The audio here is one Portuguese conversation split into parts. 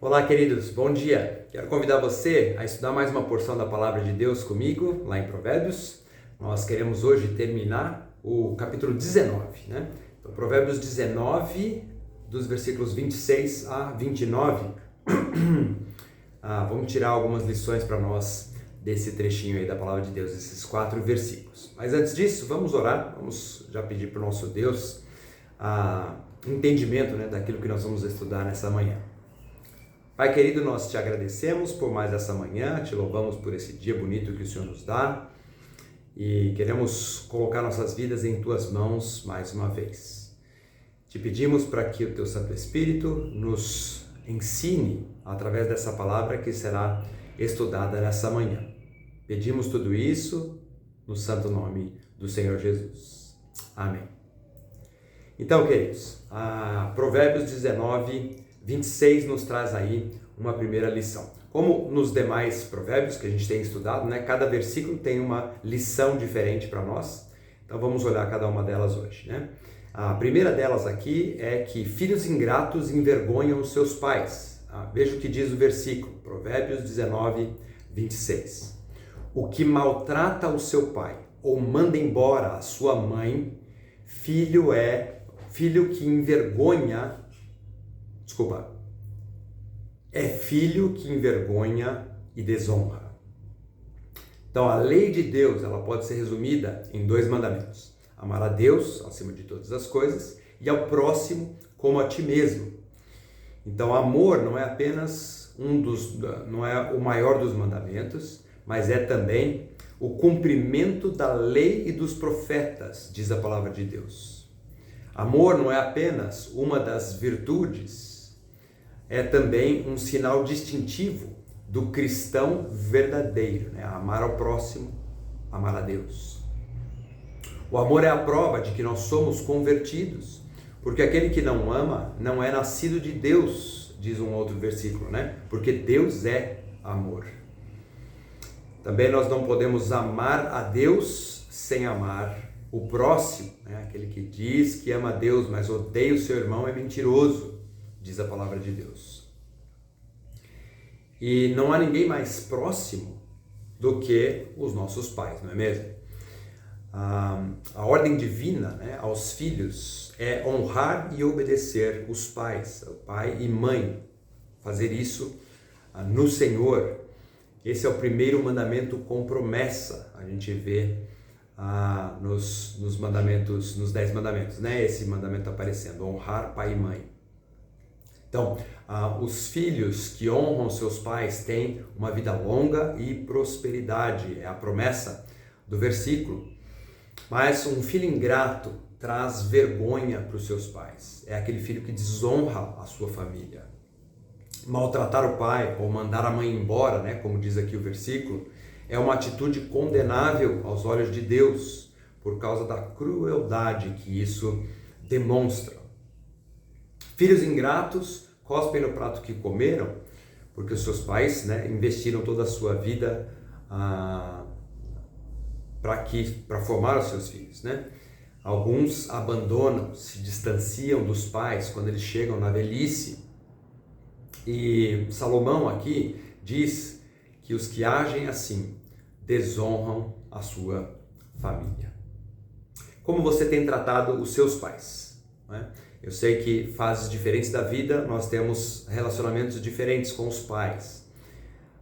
Olá, queridos, bom dia! Quero convidar você a estudar mais uma porção da Palavra de Deus comigo, lá em Provérbios. Nós queremos hoje terminar o capítulo 19, né? Então, Provérbios 19, dos versículos 26 a 29. Vamos tirar algumas lições para nós desse trechinho aí da Palavra de Deus, esses 4 versículos. Mas antes disso, vamos orar, vamos já pedir para o nosso Deus entendimento, né, daquilo que nós vamos estudar nessa manhã. Pai querido, nós te agradecemos por mais essa manhã, te louvamos por esse dia bonito que o Senhor nos dá e queremos colocar nossas vidas em tuas mãos mais uma vez. Te pedimos para que o teu Santo Espírito nos ensine através dessa palavra que será estudada nessa manhã. Pedimos tudo isso no santo nome do Senhor Jesus. Amém. Então, queridos, Provérbios 19, 26 nos traz aí uma primeira lição. Como nos demais provérbios que a gente tem estudado, né, cada versículo tem uma lição diferente para nós. Então vamos olhar cada uma delas hoje, né? A primeira delas aqui é que filhos ingratos envergonham os seus pais. Veja o que diz o versículo, Provérbios 19, 26. O que maltrata o seu pai ou manda embora a sua mãe, filho que envergonha. É filho que envergonha e desonra. Então, a lei de Deus, ela pode ser resumida em 2 mandamentos. Amar a Deus, acima de todas as coisas, e ao próximo como a ti mesmo. Então, amor não é apenas não é o maior dos mandamentos, mas é também o cumprimento da lei e dos profetas, diz a palavra de Deus. Amor não é apenas uma das virtudes, é também um sinal distintivo do cristão verdadeiro, né? Amar ao próximo, amar a Deus. O amor é a prova de que nós somos convertidos, porque aquele que não ama não é nascido de Deus, diz um outro versículo, né? Porque Deus é amor. Também nós não podemos amar a Deus sem amar o próximo, né? Aquele que diz que ama a Deus, mas odeia o seu irmão é mentiroso, diz a palavra de Deus. E não há ninguém mais próximo do que os nossos pais, não é mesmo? A ordem divina, né, aos filhos é honrar e obedecer os pais, pai e mãe. Fazer isso no Senhor. Esse é o primeiro mandamento com promessa. A gente vê nos mandamentos, nos 10 mandamentos, né? Esse mandamento aparecendo, honrar pai e mãe. Então, os filhos que honram seus pais têm uma vida longa e prosperidade, é a promessa do versículo. Mas um filho ingrato traz vergonha para os seus pais, é aquele filho que desonra a sua família. Maltratar o pai ou mandar a mãe embora, né, como diz aqui o versículo, é uma atitude condenável aos olhos de Deus, por causa da crueldade que isso demonstra. Filhos ingratos cospem no prato que comeram, porque os seus pais, né, investiram toda a sua vida para formar os seus filhos, né? Alguns abandonam, se distanciam dos pais quando eles chegam na velhice. E Salomão aqui diz que os que agem assim desonram a sua família. Como você tem tratado os seus pais, né? Eu sei que fases diferentes da vida nós temos relacionamentos diferentes com os pais,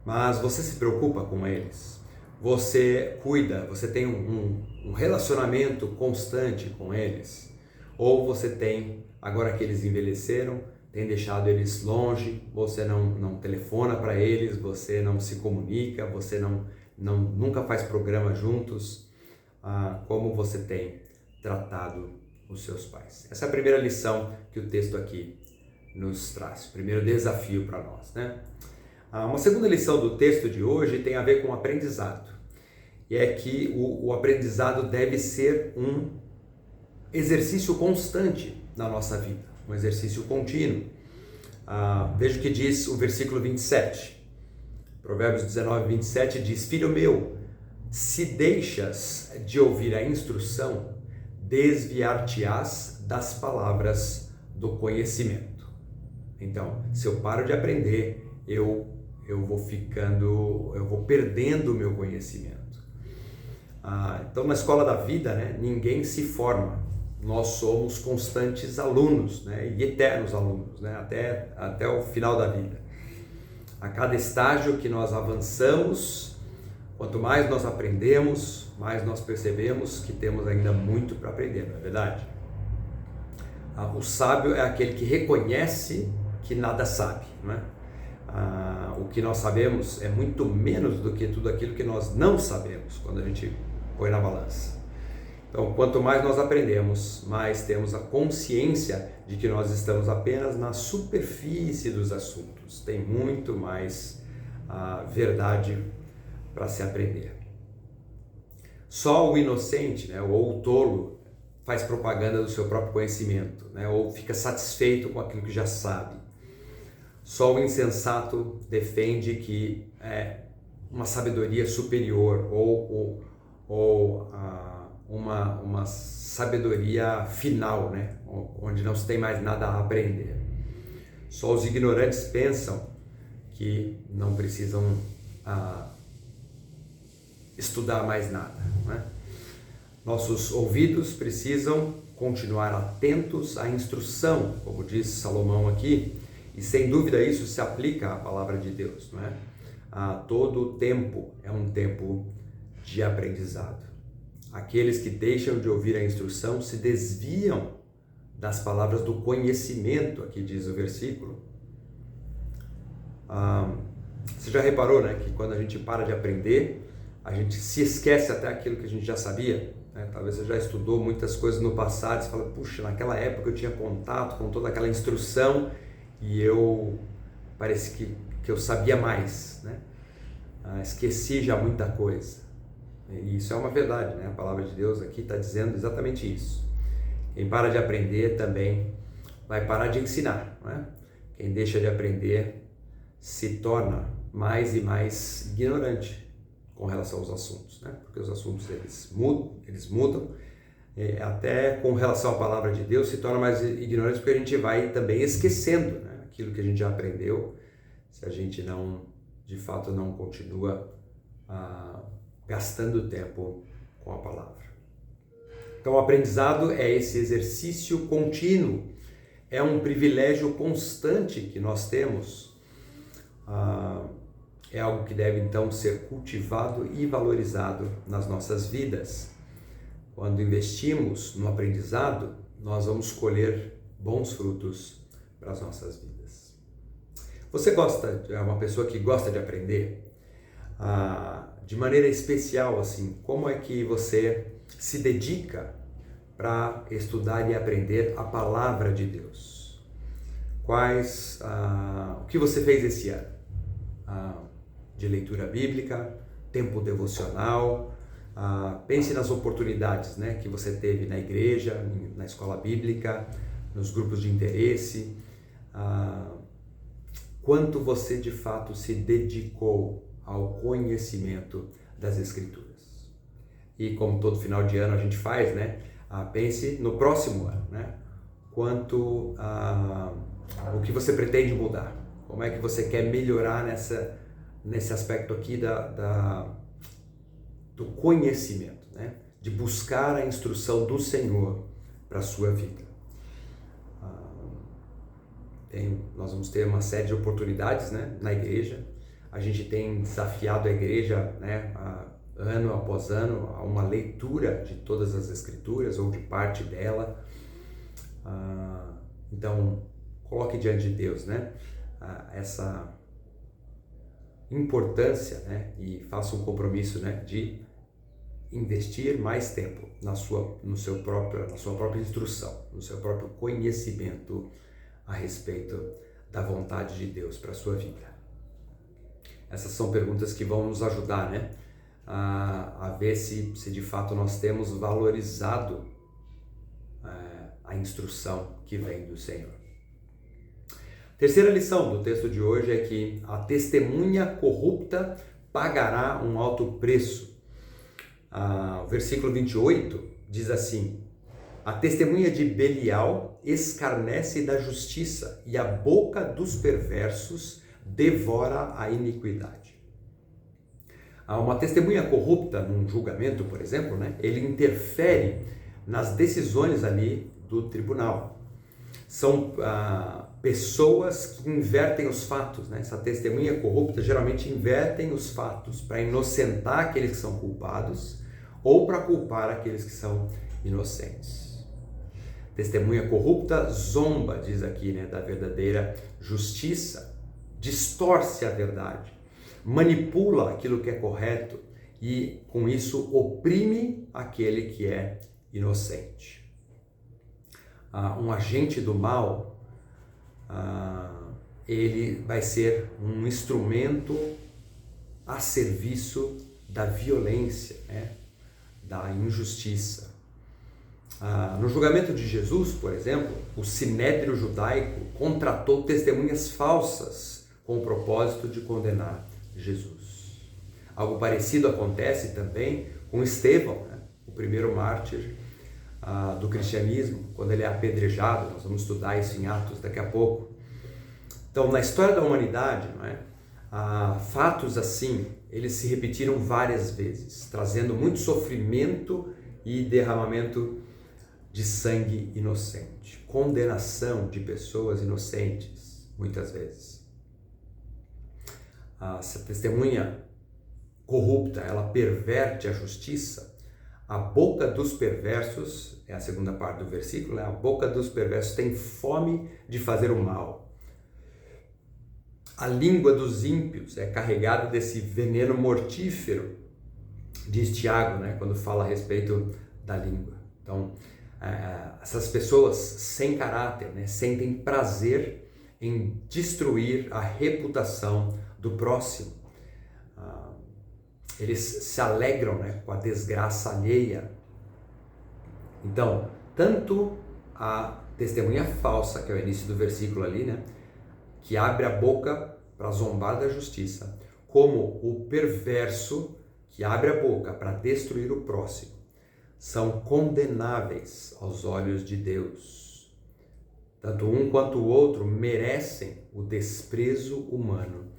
mas você se preocupa com eles? Você cuida, você tem um relacionamento constante com eles? Ou você tem, agora que eles envelheceram, tem deixado eles longe, você não telefona para eles, você não se comunica, você nunca faz programa juntos? Como você tem tratado os seus pais? Essa é a primeira lição que o texto aqui nos traz, o primeiro desafio para nós, né? Uma segunda lição do texto de hoje tem a ver com o aprendizado, e é que o aprendizado deve ser um exercício constante na nossa vida, um exercício contínuo. Veja o que diz o versículo 27, Provérbios 19, 27 diz: Filho meu, se deixas de ouvir a instrução, desviar-te-ás das palavras do conhecimento. Então, se eu paro de aprender, eu vou perdendo o meu conhecimento. Então, na escola da vida, né, ninguém se forma. Nós somos constantes alunos, né, e eternos alunos, né, até o final da vida. A cada estágio que nós avançamos, quanto mais nós aprendemos, mais nós percebemos que temos ainda muito para aprender, não é verdade? O sábio é aquele que reconhece que nada sabe, não é? O que nós sabemos é muito menos do que tudo aquilo que nós não sabemos, quando a gente põe na balança. Então, quanto mais nós aprendemos, mais temos a consciência de que nós estamos apenas na superfície dos assuntos. Tem muito mais verdade para se aprender. Só o inocente, né, ou o tolo, faz propaganda do seu próprio conhecimento, né, ou fica satisfeito com aquilo que já sabe. Só o insensato defende que é uma sabedoria superior ou uma sabedoria final, né, onde não se tem mais nada a aprender. Só os ignorantes pensam que não precisam estudar mais nada, né? Nossos ouvidos precisam continuar atentos à instrução, como diz Salomão aqui, e sem dúvida isso se aplica à palavra de Deus, não é? Todo tempo é um tempo de aprendizado. Aqueles que deixam de ouvir a instrução se desviam das palavras do conhecimento, aqui diz o versículo. Você já reparou, né, que quando a gente para de aprender, a gente se esquece até aquilo que a gente já sabia, né? Talvez você já estudou muitas coisas no passado, você fala, puxa, naquela época eu tinha contato com toda aquela instrução e parece que eu sabia mais, né? Esqueci já muita coisa. E isso é uma verdade, né? A palavra de Deus aqui está dizendo exatamente isso. Quem para de aprender também vai parar de ensinar, não é? Quem deixa de aprender se torna mais e mais ignorante com relação aos assuntos, né? Porque os assuntos eles mudam, até com relação à palavra de Deus se torna mais ignorante porque a gente vai também esquecendo, né, aquilo que a gente já aprendeu, se a gente de fato não continua gastando tempo com a palavra. Então o aprendizado é esse exercício contínuo, é um privilégio constante que nós temos, é algo que deve então ser cultivado e valorizado nas nossas vidas. Quando investimos no aprendizado, nós vamos colher bons frutos para as nossas vidas. Você é uma pessoa que gosta de aprender? De maneira especial, assim, como é que você se dedica para estudar e aprender a palavra de Deus? O que você fez esse ano? De leitura bíblica, tempo devocional, pense nas oportunidades, né, que você teve na igreja, na escola bíblica, nos grupos de interesse, quanto você de fato se dedicou ao conhecimento das Escrituras. E como todo final de ano a gente faz, né, pense no próximo ano, né, o que você pretende mudar, como é que você quer melhorar nesse aspecto aqui do conhecimento, né? De buscar a instrução do Senhor para a sua vida. Nós vamos ter uma série de oportunidades, né, na igreja. A gente tem desafiado a igreja, né, ano após ano, a uma leitura de todas as Escrituras ou de parte dela. Então, coloque diante de Deus, né, essa importância, né, e faça um compromisso, né, de investir mais tempo na sua própria instrução, no seu próprio conhecimento a respeito da vontade de Deus para a sua vida. Essas são perguntas que vão nos ajudar, né, a ver se de fato nós temos valorizado a instrução que vem do Senhor. Terceira lição do texto de hoje é que a testemunha corrupta pagará um alto preço. O versículo 28 diz assim: a testemunha de Belial escarnece da justiça, e a boca dos perversos devora a iniquidade. Uma testemunha corrupta num julgamento, por exemplo, né, ele interfere nas decisões ali do tribunal. São pessoas que invertem os fatos, né? Essa testemunha corrupta geralmente invertem os fatos para inocentar aqueles que são culpados ou para culpar aqueles que são inocentes. Testemunha corrupta zomba, diz aqui, né, da verdadeira justiça, distorce a verdade, manipula aquilo que é correto e, com isso, oprime aquele que é inocente. Um agente do mal, ele vai ser um instrumento a serviço da violência, né? Da injustiça. No julgamento de Jesus, por exemplo, o sinédrio judaico contratou testemunhas falsas com o propósito de condenar Jesus. Algo parecido acontece também com Estevão, né? O primeiro mártir do cristianismo, quando ele é apedrejado. Nós vamos estudar isso em Atos daqui a pouco. Então, na história da humanidade, não é? Fatos assim, eles se repetiram várias vezes, trazendo muito sofrimento e derramamento de sangue inocente, condenação de pessoas inocentes, muitas vezes. Essa testemunha corrupta, ela perverte a justiça. A boca dos perversos, é a segunda parte do versículo, né? A boca dos perversos tem fome de fazer o mal. A língua dos ímpios é carregada desse veneno mortífero, diz Tiago, né? Quando fala a respeito da língua. Então, essas pessoas sem caráter, né, sentem prazer em destruir a reputação do próximo. Eles se alegram, né, com a desgraça alheia. Então, tanto a testemunha falsa, que é o início do versículo ali, né, que abre a boca para zombar da justiça, como o perverso, que abre a boca para destruir o próximo, são condenáveis aos olhos de Deus. Tanto um quanto o outro merecem o desprezo humano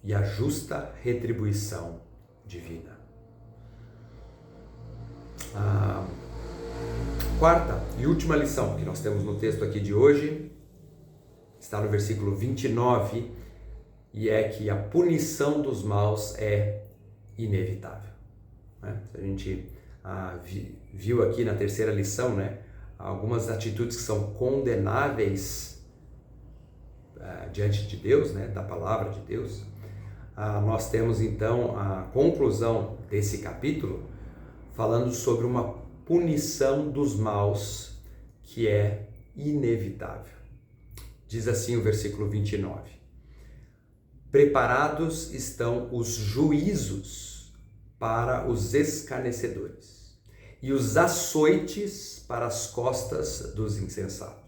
e a justa retribuição divina. A quarta e última lição que nós temos no texto aqui de hoje está no versículo 29, e é que a punição dos maus é inevitável. Né? A gente viu aqui na terceira lição, né, algumas atitudes que são condenáveis diante de Deus, né, da palavra de Deus. Nós temos então a conclusão desse capítulo falando sobre uma punição dos maus que é inevitável. Diz assim o versículo 29: preparados estão os juízos para os escarnecedores e os açoites para as costas dos insensatos.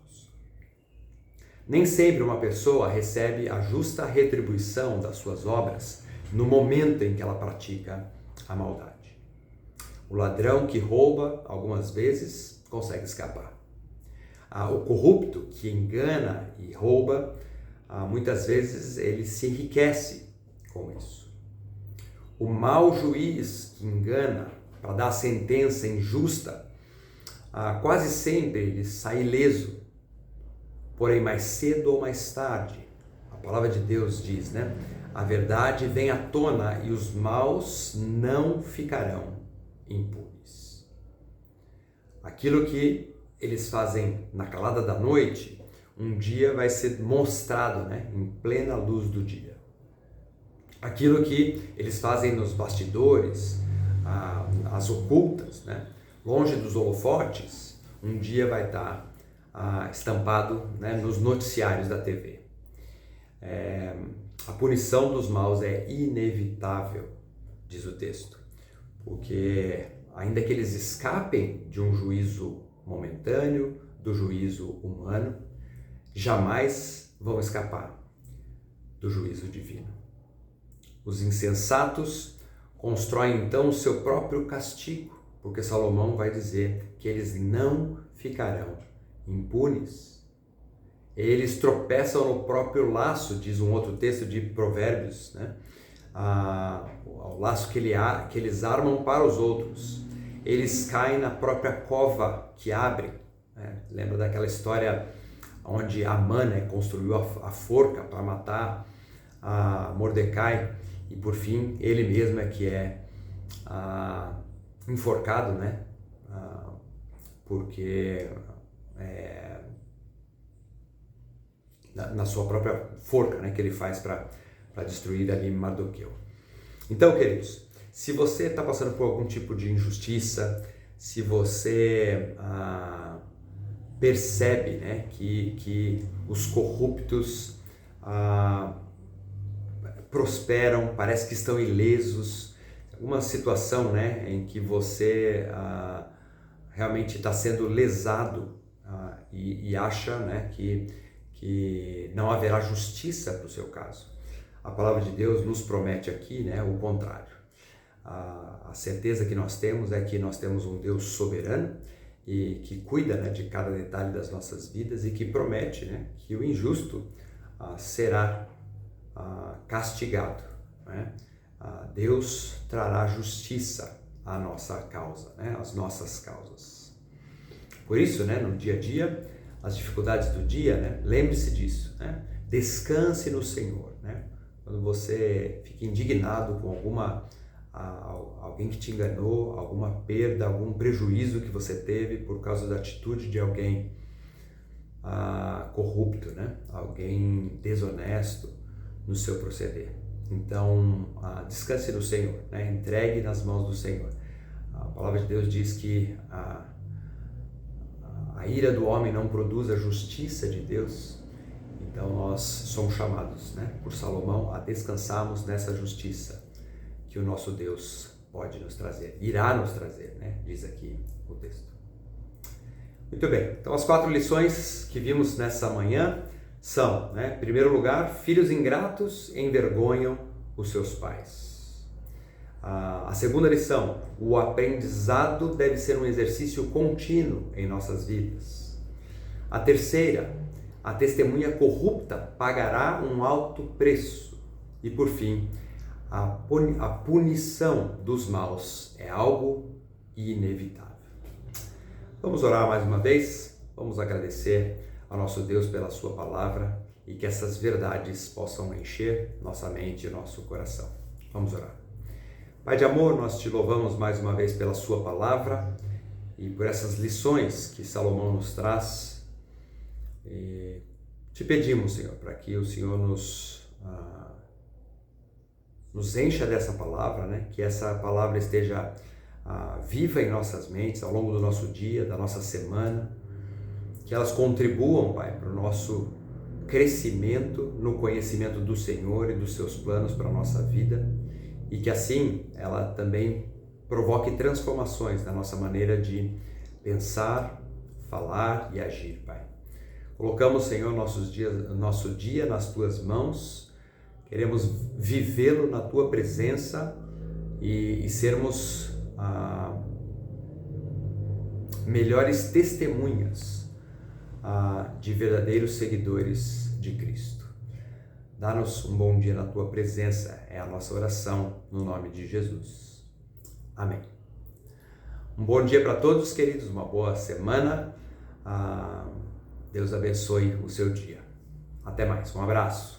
Nem sempre uma pessoa recebe a justa retribuição das suas obras no momento em que ela pratica a maldade. O ladrão que rouba, algumas vezes, consegue escapar. O corrupto que engana e rouba, muitas vezes ele se enriquece com isso. O mau juiz que engana para dar sentença injusta, quase sempre ele sai ileso. Porém, mais cedo ou mais tarde, a palavra de Deus diz, né? A verdade vem à tona e os maus não ficarão impunes. Aquilo que eles fazem na calada da noite, um dia vai ser mostrado, né, em plena luz do dia. Aquilo que eles fazem nos bastidores, as ocultas, né, longe dos holofotes, um dia vai estar estampado, né, nos noticiários da TV. A punição dos maus é inevitável, diz o texto, porque ainda que eles escapem de um juízo momentâneo, do juízo humano, jamais vão escapar do juízo divino. Os insensatos constroem então o seu próprio castigo, porque Salomão vai dizer que eles não ficarão impunes. eles tropeçam no próprio laço, diz um outro texto de Provérbios, né? O laço que eles armam para os outros. Eles caem na própria cova que abrem, né? Lembra daquela história onde Amã, né, construiu a forca para matar a Mordecai, e por fim ele mesmo é que é enforcado, né? Porque na sua própria forca, né, que ele faz para destruir ali Mardoqueu. Então, queridos, se você está passando por algum tipo de injustiça, se você percebe, né, que os corruptos prosperam, parece que estão ilesos, alguma situação, né, em que você realmente está sendo lesado e acha, né, que não haverá justiça para o seu caso. A palavra de Deus nos promete aqui, né, o contrário. A certeza que nós temos é que nós temos um Deus soberano e que cuida, né, de cada detalhe das nossas vidas e que promete, né, que o injusto será castigado, né? Deus trará justiça à nossa causa, né, às nossas causas. Por isso, né, no dia a dia, as dificuldades do dia, né, lembre-se disso, né? Descanse no Senhor, né? Quando você fica indignado com alguém que te enganou, alguma perda, algum prejuízo que você teve por causa da atitude de alguém corrupto, né? Alguém desonesto no seu proceder. Então, descanse no Senhor, né? Entregue nas mãos do Senhor. A palavra de Deus diz que a ira do homem não produz a justiça de Deus. Então nós somos chamados, né, por Salomão a descansarmos nessa justiça que o nosso Deus pode nos trazer, irá nos trazer, né, diz aqui o texto. Muito bem, então as 4 lições que vimos nessa manhã são, né, em primeiro lugar, filhos ingratos envergonham os seus pais. A segunda lição, o aprendizado deve ser um exercício contínuo em nossas vidas. A terceira, a testemunha corrupta pagará um alto preço. E por fim, a punição dos maus é algo inevitável. Vamos orar mais uma vez? Vamos agradecer ao nosso Deus pela sua palavra e que essas verdades possam encher nossa mente e nosso coração. Vamos orar. Pai de amor, nós te louvamos mais uma vez pela sua palavra e por essas lições que Salomão nos traz. E te pedimos, Senhor, para que o Senhor nos encha dessa palavra, né? Que essa palavra esteja viva em nossas mentes ao longo do nosso dia, da nossa semana, que elas contribuam, Pai, para o nosso crescimento no conhecimento do Senhor e dos seus planos para a nossa vida, e que assim ela também provoque transformações na nossa maneira de pensar, falar e agir, Pai. Colocamos, Senhor, nosso dia nas Tuas mãos, queremos vivê-lo na Tua presença e sermos melhores testemunhas de verdadeiros seguidores de Cristo. Dá-nos um bom dia na Tua presença, é a nossa oração, no nome de Jesus. Amém. Um bom dia para todos, queridos, uma boa semana. Deus abençoe o seu dia. Até mais, um abraço.